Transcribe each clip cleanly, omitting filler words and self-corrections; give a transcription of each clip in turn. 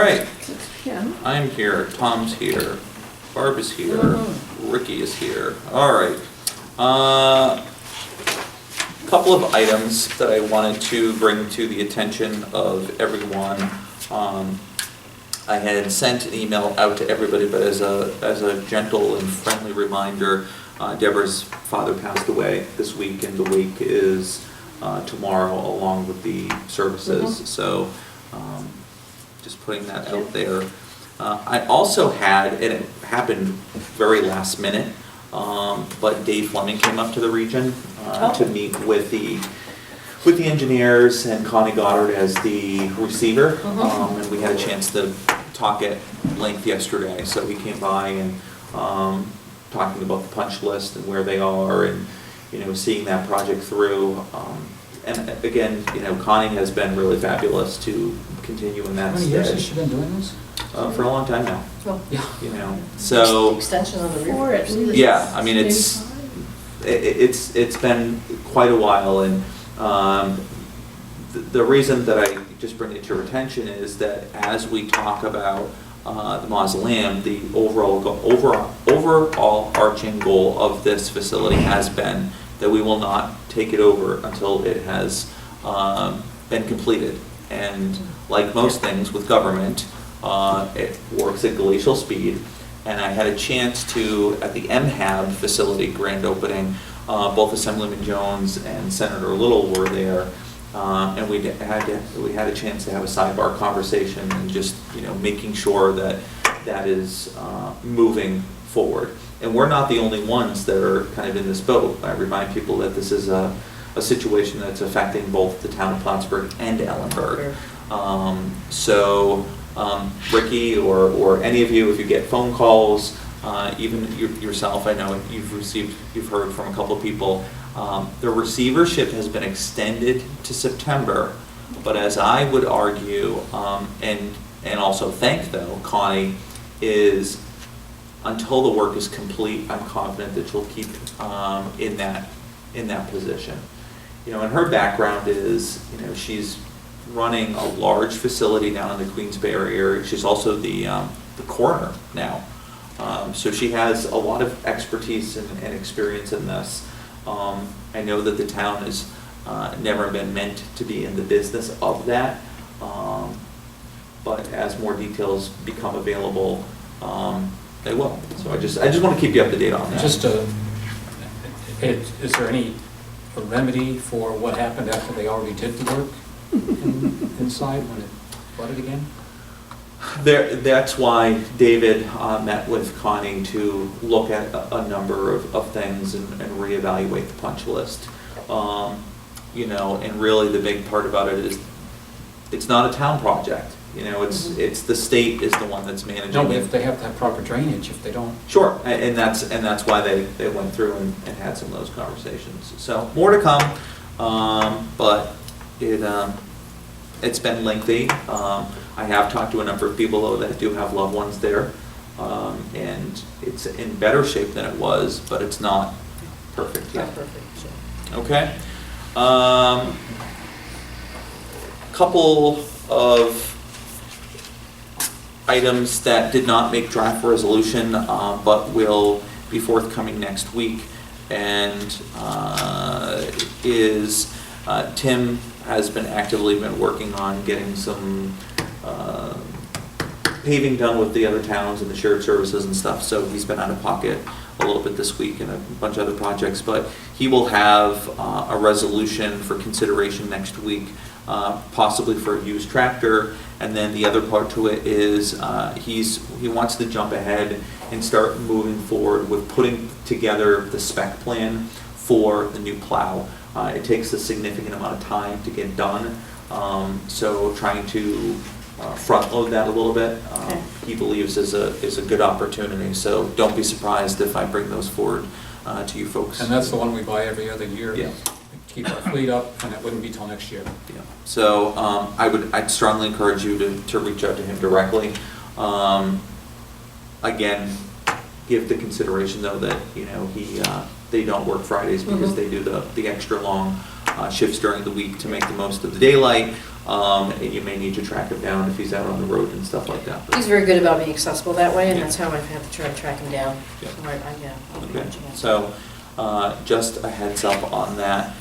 right, 6 p.m. I'm here, Tom's here, Barb is here, Ricky is here. All right. Couple of items that I wanted to bring to the attention of everyone. I had sent an email out to everybody, but as a gentle and friendly reminder, Deborah's father passed away this week, and the wake is tomorrow along with the services. So just putting that out there. I also had, and it happened very last minute, but Dave Fleming came up to the region to meet with the engineers and Connie Goddard as the receiver, and we had a chance to talk at length yesterday. So he came by and talking about the punch list and where they are, and seeing that project through. And again, Connie has been really fabulous to continue in that. How many years has she been doing this? For a long time now. Oh, yeah. So Extension on the river. 4 at least. yeah, I mean it's been quite a while, and the reason that I just bring it to your attention is that as we talk about the mausoleum, the overall arching goal of this facility has been that we will not take it over until it has been completed. And like most things with government, it works at glacial speed. And I had a chance to, at the MHAB facility grand opening, both Assemblyman Jones and Senator Little were there, and we had a chance to have a sidebar conversation and just making sure that that is moving forward. And we're not the only ones that are kind of in this boat. I remind people that this is a situation that's affecting both the town of Plattsburgh and Ellenburg. Ricky or any of you, if you get phone calls, even yourself, I know you've heard from a couple of people, the receivership has been extended to September, but as I would argue, and also thank though, Connie, is until the work is complete, I'm confident that she'll keep in that position. And her background is, she's running a large facility down in the Queens-Bay area. She's also the coroner now. So she has a lot of expertise and experience in this. I know that the town has never been meant to be in the business of that, but as more details become available, they will. So I just want to keep you up to date on that. Just is there any remedy for what happened after they already did the work inside when it flooded again? That's why David met with Connie to look at a number of things and reevaluate the punch list. And really the big part about it is it's not a town project. It's the state is the one that's managing No, but it. if they have to have proper drainage, if they don't. Sure, and that's why they went through and had some of those conversations. So more to come, but it's been lengthy. I have talked to a number of people though that do have loved ones there, and it's in better shape than it was, but it's not perfect yet. Not perfect. Okay. Couple of items that did not make draft resolution, but will be forthcoming next week, and Tim has been actively working on getting some paving done with the other towns and the shared services and stuff, so he's been out of pocket a little bit this week and a bunch of other projects, but he will have a resolution for consideration next week, possibly for a used tractor. And then the other part to it is he wants to jump ahead and start moving forward with putting together the spec plan for the new plow. It takes a significant amount of time to get done, so trying to front load that a little bit, he believes is a good opportunity. So don't be surprised if I bring those forward to you folks. And that's the one we buy every other year. Yeah. Keep our fleet up, and it wouldn't be till next year. Yeah. So I'd strongly encourage you to reach out to him directly. Again, give the consideration though that they don't work Fridays because they do the extra long shifts during the week to make the most of the daylight. and you may need to track him down if he's out on the road and stuff like that. He's very good about being accessible that way, and Yeah. that's how I've had to try to track him down. Yeah. So yeah, I'll be Okay, watching it. so, just a heads up on that.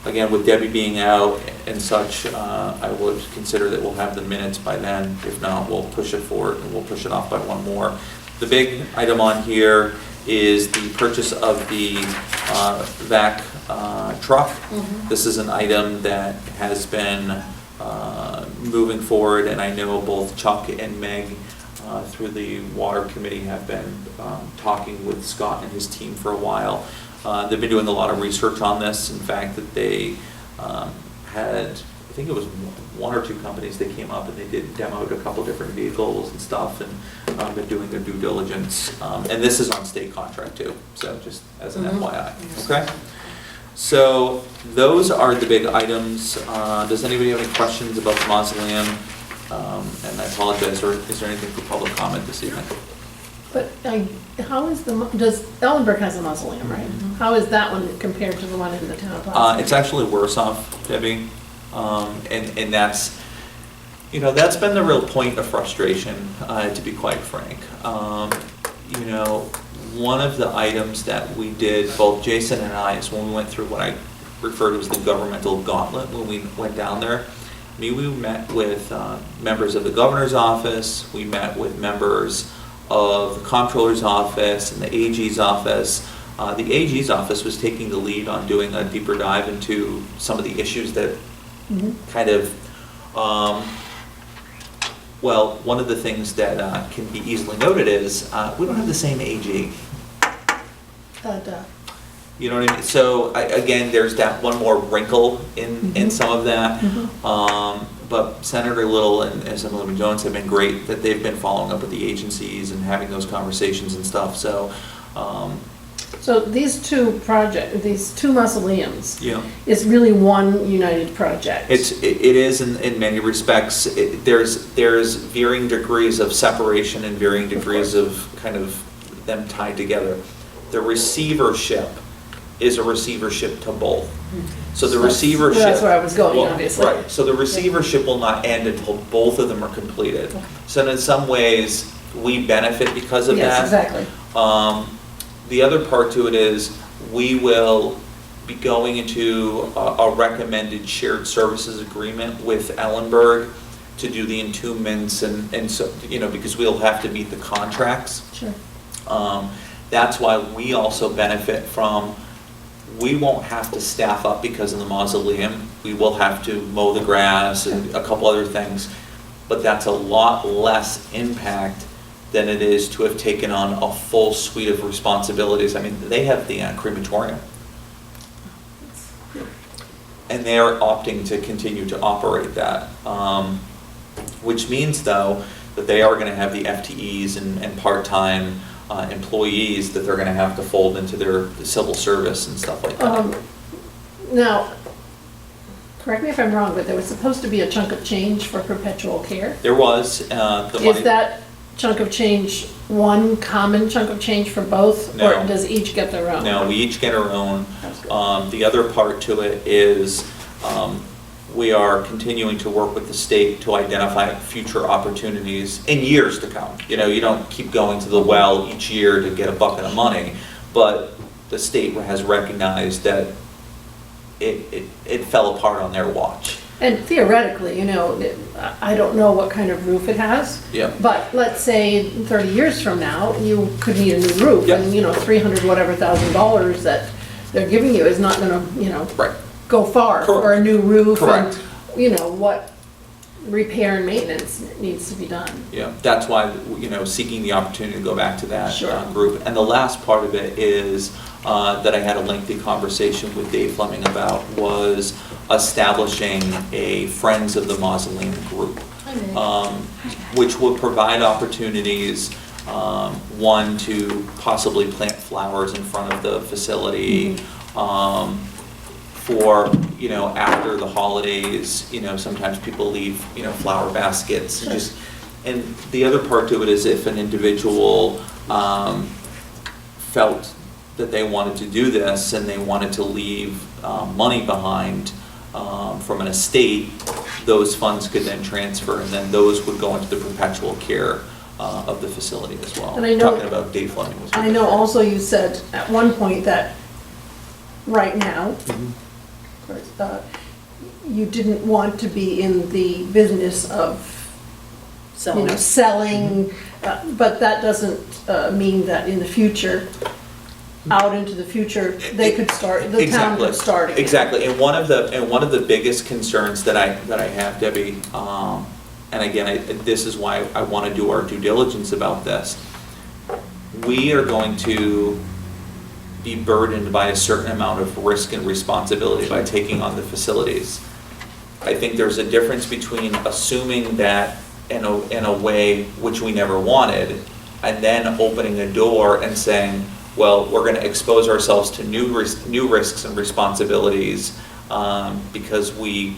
Again, with Debbie being out and such, I would consider that we'll have the minutes by then. If not, we'll push it forward, and we'll push it off by one more. The big item on here is the purchase of the vac truck. This is an item that has been moving forward, and I know both Chuck and Meg through the water committee have been talking with Scott and his team for a while. They've been doing a lot of research on this. In fact, that they had, I think it was one or two companies that came up and they did demoed a couple different vehicles and stuff, and been doing their due diligence. And this is on state contract too, so just as an FYI, okay? So those are the big items. Does anybody have any questions about the mausoleum? And I apologize, or is there anything for public comment this evening? But how is does Ellenberg has a mausoleum, right? How is that one compared to the one in the town of Plattsburgh? It's actually worse off, Debbie, and that's, you know, that's been the real point of frustration, to be quite frank. You know, one of the items that we did, both Jason and I, is when we went through what I referred to as the governmental gauntlet when we went down there. I mean, we met with members of the governor's office, we met with members of the comptroller's office and the AG's office. The AG's office was taking the lead on doing a deeper dive into some of the issues that kind of, well, one of the things that can be easily noted is we don't have the same AG. You know what I mean? So again, there's that one more wrinkle in some of that. But Senator Little and Assemblywoman Jones have been great, that they've been following up with the agencies and having those conversations and stuff, so. So these two mausoleums Yeah. is really one united project. It is in many respects. There's varying degrees of separation and varying degrees of kind of them tied together. The receivership is a receivership to both. So the receivership. That's where I was going, obviously. Right, so the receivership will not end until both of them are completed. So in some ways, we benefit because of that. Yes, exactly. The other part to it is, we will be going into a recommended shared services agreement with Ellenberg to do the entombments and so, you know, because we'll have to meet the contracts. Sure. That's why we also benefit from, we won't have to staff up because of the mausoleum. We will have to mow the grass and a couple other things, but that's a lot less impact than it is to have taken on a full suite of responsibilities. I mean, they have the crematorium, and they are opting to continue to operate that, which means though that they are going to have the FTEs and part-time employees that they're going to have to fold into their civil service and stuff like that. Now, correct me if I'm wrong, but there was supposed to be a chunk of change for perpetual care. There was the money. Is that chunk of change one common chunk of change for both? No. Or does each get their own? No, we each get our own. That's good. The other part to it is we are continuing to work with the state to identify future opportunities in years to come. You know, you don't keep going to the well each year to get a bucket of money, but the state has recognized that it fell apart on their watch. And theoretically, you know, I don't know what kind of roof it has. Yeah. But let's say 30 years from now, you could need a new roof. Yep. And, you know, $300 whatever thousand that they're giving you is not gonna, you know, Right. go far Correct. for a new roof. Correct. And, you know, what repair and maintenance needs to be done. Yeah, that's why, you know, seeking the opportunity to go back to that Sure. group. And the last part of it is, that I had a lengthy conversation with Dave Fleming about, was establishing a Friends of the Mausoleum group, which would provide opportunities, one, to possibly plant flowers in front of the facility, for, you know, after the holidays, you know, sometimes people leave, you know, flower baskets, and just, and the other part to it is, if an individual felt that they wanted to do this and they wanted to leave money behind, from an estate, those funds could then transfer, and then those would go into the perpetual care of the facility as well. And I know- Talking about Dave Fleming was. I know also you said at one point that right now, Mhm. of course, you didn't want to be in the business of, you know, selling, but that doesn't mean that in the future, out into the future, they could start, the town could start again. Exactly, and one of the biggest concerns that I have, Debbie, and again, this is why I want to do our due diligence about this. We are going to be burdened by a certain amount of risk and responsibility by taking on the facilities. I think there's a difference between assuming that in a way which we never wanted, and then opening a door and saying, well, we're going to expose ourselves to new risks and responsibilities because we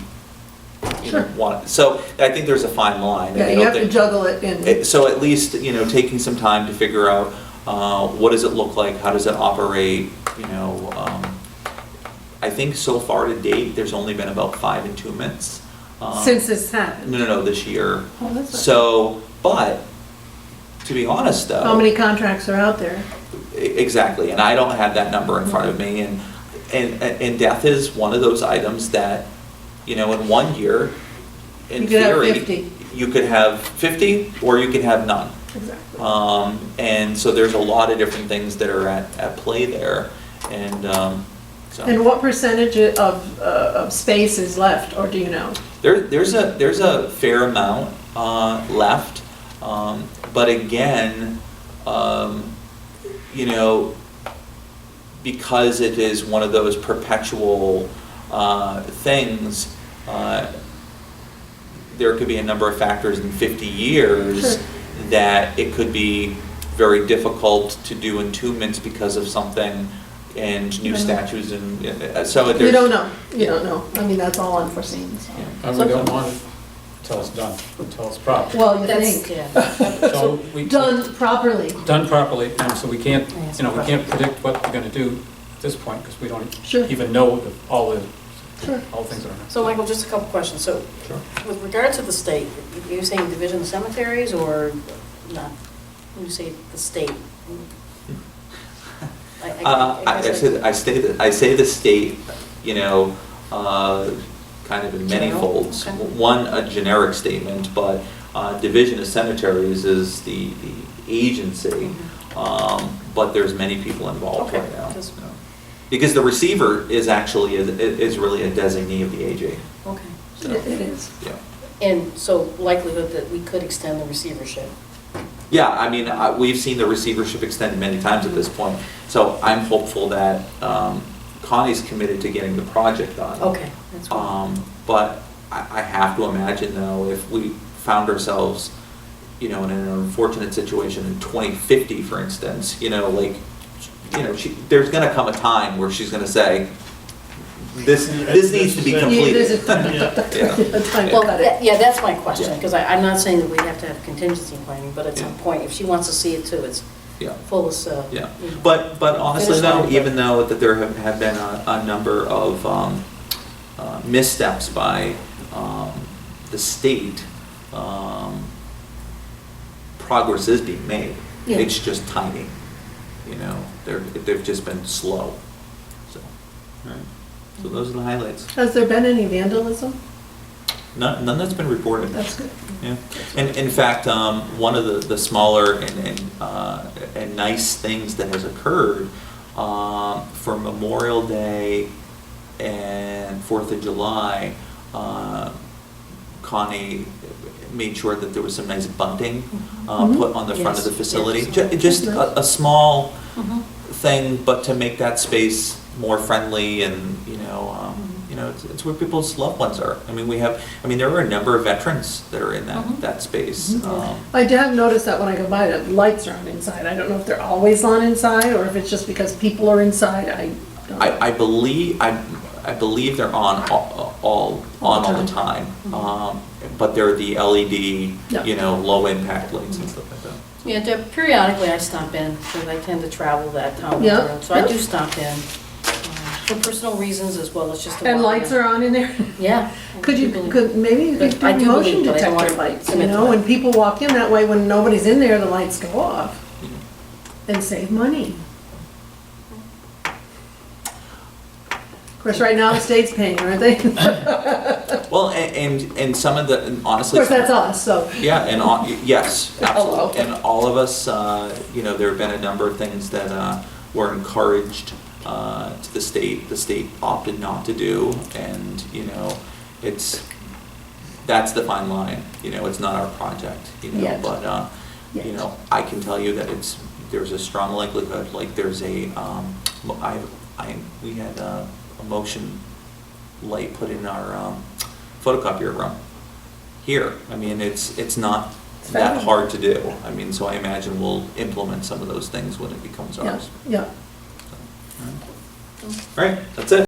Sure. want. So I think there's a fine line. Yeah, you have to juggle it in. So at least, taking some time to figure out what does it look like, how does it operate, I think so far to date, there's only been about 5 entombments. Since this happened. No, this year. Oh, that's not- So, but, to be honest though. How many contracts are out there? Exactly, and I don't have that number in front of me, and death is one of those items that, in 1 year, in You could have theory, 50. you could have 50, or you could have none. Exactly. And so there's a lot of different things that are at play there, and so. And what percentage of space is left, or do you know? There's a fair amount left, but again, because it is one of those perpetual things, there could be a number of factors in 50 years Sure. that it could be very difficult to do entombments because of something and new I know. statutes and so there's. You don't know, you don't know. I mean, that's all unforeseen, so. And we don't want it until it's done, until it's proper. Well, you That's, think, yeah. So we. done properly. Done properly, and so we can't, Yes, we can't predict what we're gonna do at this point, because we don't Sure. even know all the Sure. things that are. So Michael, just a couple questions. So Sure. with regard to the state, you're saying division of cemeteries or not? When you say the state? I say the state, kind of in many General, folds. okay. One, a generic statement, but Division of Cemeteries is the agency, but there's many people involved Okay, right now. just- Because the receiver is actually, is really a designee of the AG. Okay. So, It is. yeah. And so likelihood that we could extend the receivership? Yeah, I mean, we've seen the receivership extended many times at this point, so I'm hopeful that Connie's committed to getting the project done. Okay, that's good. But I have to imagine though, if we found ourselves, in an unfortunate situation in 2050, for instance, there's gonna come a time where she's gonna say, this needs to be completed. There's a time to Well, cut it. yeah, that's my question, Yeah. because I'm not saying that we have to have contingency planning, but at some Yeah. point, if she wants to see it too, it's Yeah. full of, Yeah, you know. but honestly Finish though, line. even though that there have been a number of missteps by the state, progress is being made. Yeah. It's just tiny, they've just been slow, so, all right. So those are the highlights. Has there been any vandalism? None that's been reported. That's good. Yeah, and in fact, one of the smaller and nice things that has occurred for Memorial Day and 4th of July, Connie made sure that there was some nice bunting put on the front of the Yes, facility. yes. Just a small Mhm. thing, but to make that space more friendly and, it's where people's loved ones are. I mean, there are a number of veterans that are in that space. I have noticed that when I go by, the lights are on inside. I don't know if they're always on inside, or if it's just because people are inside. I don't know. I believe they're on all the time. But they're the LED, Yeah. low impact lights and stuff like that. Yeah, periodically I stop in, because I tend to travel that town Yeah. road, so I Yeah. do stop in. for personal reasons as well as just to. And walk lights in. are on in there? Yeah. Could you, People- maybe you could But I do do motion believe, but I don't detector wanna lights, you commit to know, that. when people walk in, that way when nobody's in there, the lights go off. And save money. Of course, right now the state's paying, aren't they? Of Well, and some of the, and honestly. course, some- that's us, so. Yeah, and, yes, Hello. absolutely. And all of us, you know, there have been a number of things that were encouraged to the state. The state opted not to do, and, you know, that's the fine line. You know, it's not our project, you know, Yet. but, you Yet. know, I can tell you that there's a strong likelihood, like there's we had a motion light put in our photocopier room here. I mean, it's not It's that fabulous. hard to do. I mean, so I imagine we'll implement some of those things when it becomes Yeah, ours. yeah. All right, that's it.